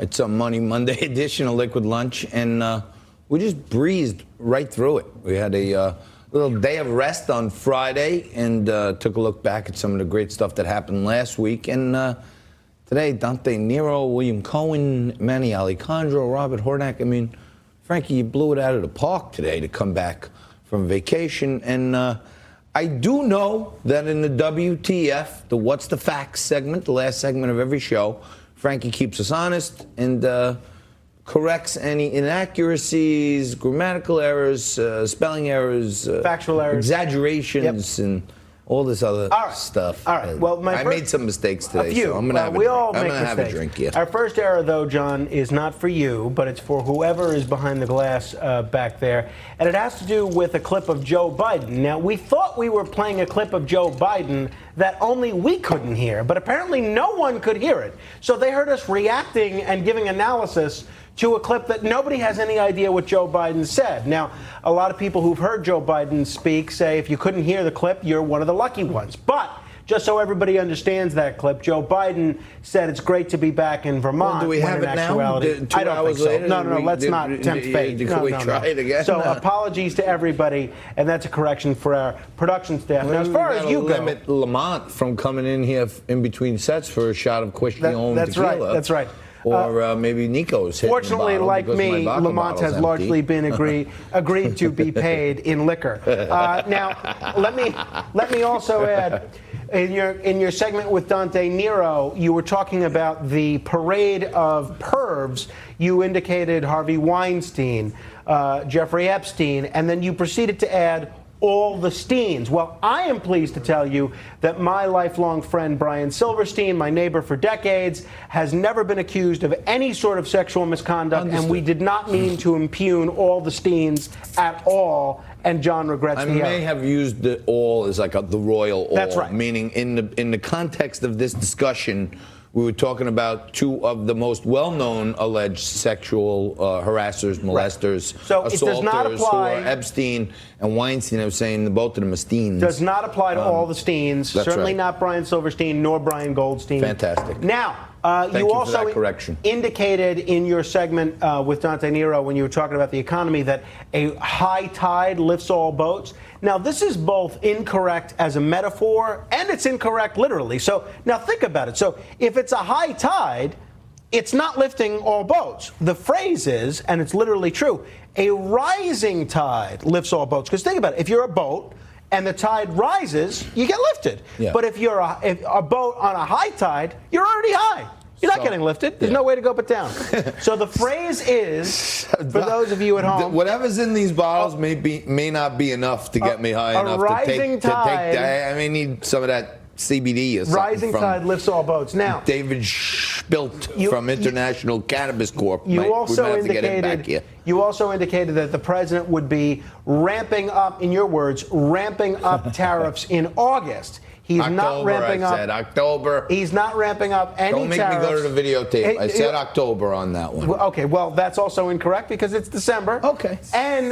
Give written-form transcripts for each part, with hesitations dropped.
It's a Money Monday edition of Liquid Lunch, and we just breezed right through it. We had a little day of rest on Friday and took a look back at some of the great stuff that happened last week. And today, Dante Nero, William Cohen, Manny Alejandro, Robert Hornak. I mean, Frankie, you blew it out of the park today to come back from vacation. And I do know that in the WTF, the What's the Facts segment, the last segment of every show, Frankie keeps us honest and corrects any inaccuracies, grammatical errors, spelling errors, factual errors, exaggerations, and all this other stuff. All right. Well, I made some mistakes today, a few. So I'm going to have, have a drink. Yeah. Our first error, though, John, is not for you, but it's for whoever is behind the glass back there, and it has to do with a clip of Joe Biden. Now, we thought we were playing a clip of Joe Biden that only we couldn't hear, but apparently no one could hear it. So they heard us reacting and giving analysis to a clip that nobody has any idea what Joe Biden said. Now, a lot of people who've heard Joe Biden speak say if you couldn't hear the clip, you're one of the lucky ones. But just so everybody understands that clip, Joe Biden said it's great to be back in Vermont. Well, do we have it now? I don't think so. Later, no, let's not tempt fate. Can we try it again? So apologies to everybody, and that's a correction for our production staff. Now, as far as you go, limit Lamont from coming in here in between sets for a shot of Cushionne tequila. That's right. Or maybe Nico's hitting fortunately, the like me, Lamont has largely been agreed to be paid in liquor. Now, let me also add, in your segment with Dante Nero, you were talking about the parade of pervs. You indicated Harvey Weinstein, Jeffrey Epstein, and then you proceeded to add all the Steens. Well, I am pleased to tell you that my lifelong friend Brian Silverstein, my neighbor for decades, has never been accused of any sort of sexual misconduct, and we did not mean to impugn all the Steens at all. And John regrets the error. I may have used the all as like the royal all. That's right. Meaning in the context of this discussion, we were talking about two of the most well-known alleged sexual harassers, molesters, so assaulters, it does not apply, who are Epstein and Weinstein. I was saying both of them are Steens. Does not apply to all the Steens. Certainly right. Not Brian Silverstein nor Brian Goldstein. Fantastic. Now, you also indicated in your segment with Dante Nero when you were talking about the economy that a high tide lifts all boats. Now, this is both incorrect as a metaphor and it's incorrect literally. So now think about it. So if it's a high tide, it's not lifting all boats. The phrase is, and it's literally true, a rising tide lifts all boats. Because think about it. If you're a boat and the tide rises, you get lifted. Yeah. But if you're a boat on a high tide, you're already high. You're not getting lifted. There's no way to go but down. So the phrase is, for those of you at home, whatever's in these bottles may not be enough to get me high enough to take I may need some of that CBD or something. Rising tide lifts all boats. Now, David Spilt from International Cannabis Corp. You also indicated that the president would be ramping up, in your words, ramping up tariffs in August. He's not ramping up. I said October. He's not ramping up any tariffs. Don't make me go to the videotape. I said October on that one. Okay, well, that's also incorrect because it's December. Okay. And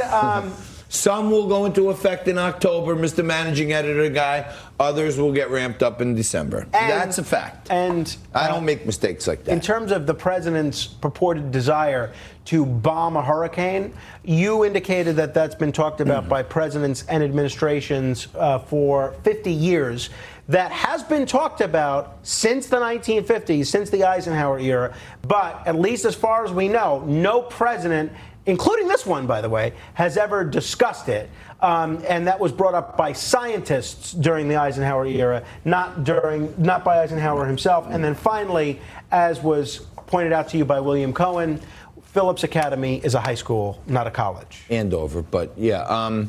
some will go into effect in October, Mr. Managing Editor guy. Others will get ramped up in December. That's a fact. And I don't make mistakes like that. In terms of the president's purported desire to bomb a hurricane, you indicated that that's been talked about by presidents and administrations for 50 years. That has been talked about since the 1950s, since the Eisenhower era. But at least as far as we know, no president, including this one, by the way, has ever discussed it. And that was brought up by scientists during the Eisenhower era, not by Eisenhower himself. And then finally, as was pointed out to you by William Cohen, Phillips Academy is a high school, not a college. Andover, but yeah.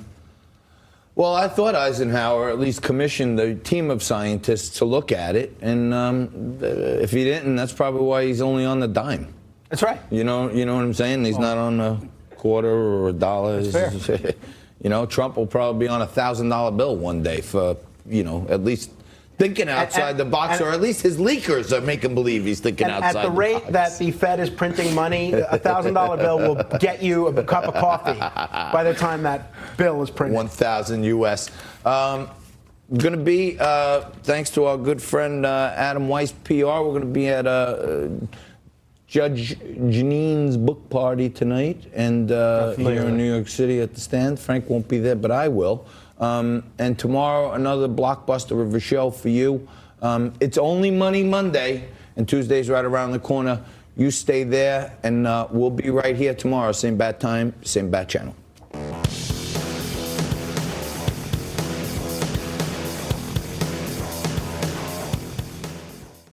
Well, I thought Eisenhower at least commissioned the team of scientists to look at it. And if he didn't, that's probably why he's only on the dime. That's right. You know what I'm saying? He's not on a quarter or a dollar. That's fair. You know, Trump will probably be on $1,000 bill one day for, at least thinking outside the box, or at least his leakers are making believe he's thinking outside the box. At the rate that the Fed is printing money, a $1,000 bill will get you a cup of coffee by the time that bill is printed. 1,000 U.S. Going to be, thanks to our good friend Adam Weiss PR, we're going to be at Judge Janine's book party tonight, and here in New York City at the Stand. Frank won't be there, but I will. And tomorrow, another blockbuster of a show for you. It's only Money Monday, and Tuesday's right around the corner. You stay there, and we'll be right here tomorrow. Same bat time, same bat channel.